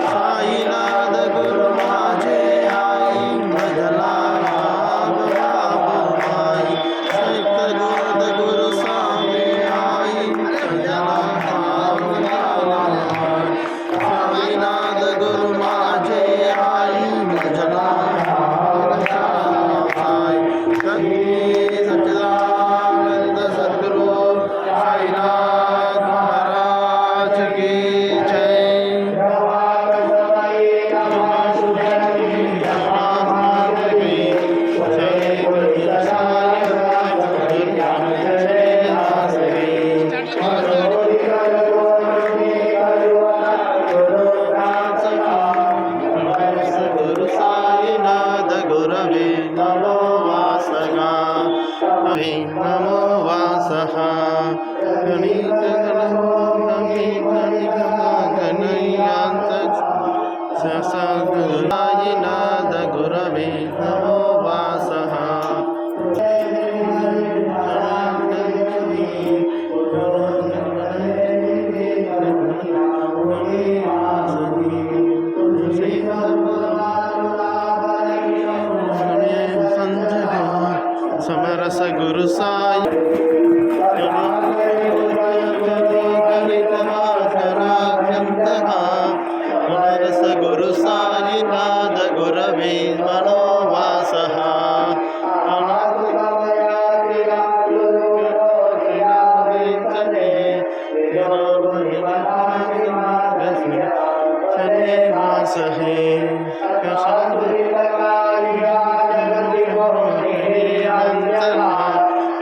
साईनाथ गुरु माझे आई भजला भाव भाव माई सैत गुरु स्वामी आई भजला भाव भाव माई साईनाथ गुरु माझे आई भजला भाव माई सच्चिदानंद सद्गुरु साईनाथ महाराज की जय। गुरु साईनाथ गुरवे नमो वासगा नमो वासहा गणित गणयंत साईनाथ गुरवे नमो वासहा समरस गुरु साई समरस गुरु साईनाथ गुरवे मनो वासहा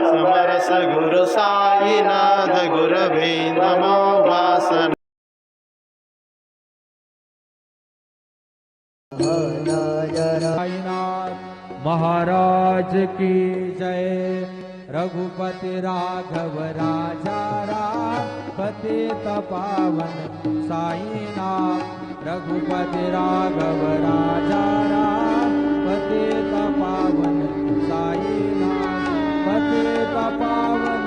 समरस गुरु साईनाथ गुरवे नमो वासना साईनाथ महाराज की जय। रघुपति राघव राजा राम पतित पावन साईनाथ रघुपति राघव राजा राम पतित पावन साईनाथ पतित पावन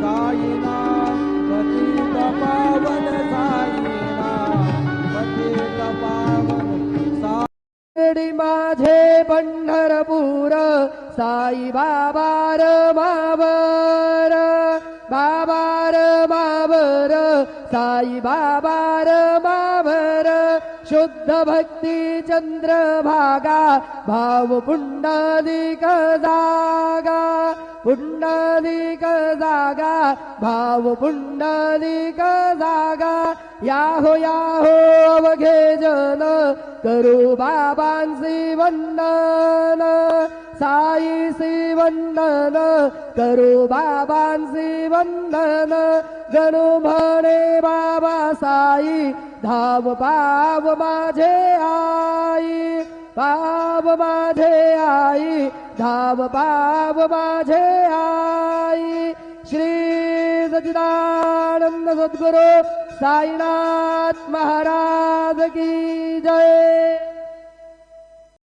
साईनाथ पतित पावन साईनाथ पतित पावन साई माझे पंढरपूर साई बाबार मावर बाबार मावर साई बाबार मावर शुद्ध भक्ती चंद्रभागा भाव पुंडलिक जागा पुंडलिक जागा भाव पुंडलिक जागा याहो अवघे जन करू बाबांसी वंदन साईसी वंदन करू बाबांसी वंदन गणू म्हणे बाबा साई धाव पाव माझे आई पाव माझे आई धाव पाव माझे आई श्री सच्चिदानंद सद्गुरु साईनाथ महाराज की जय।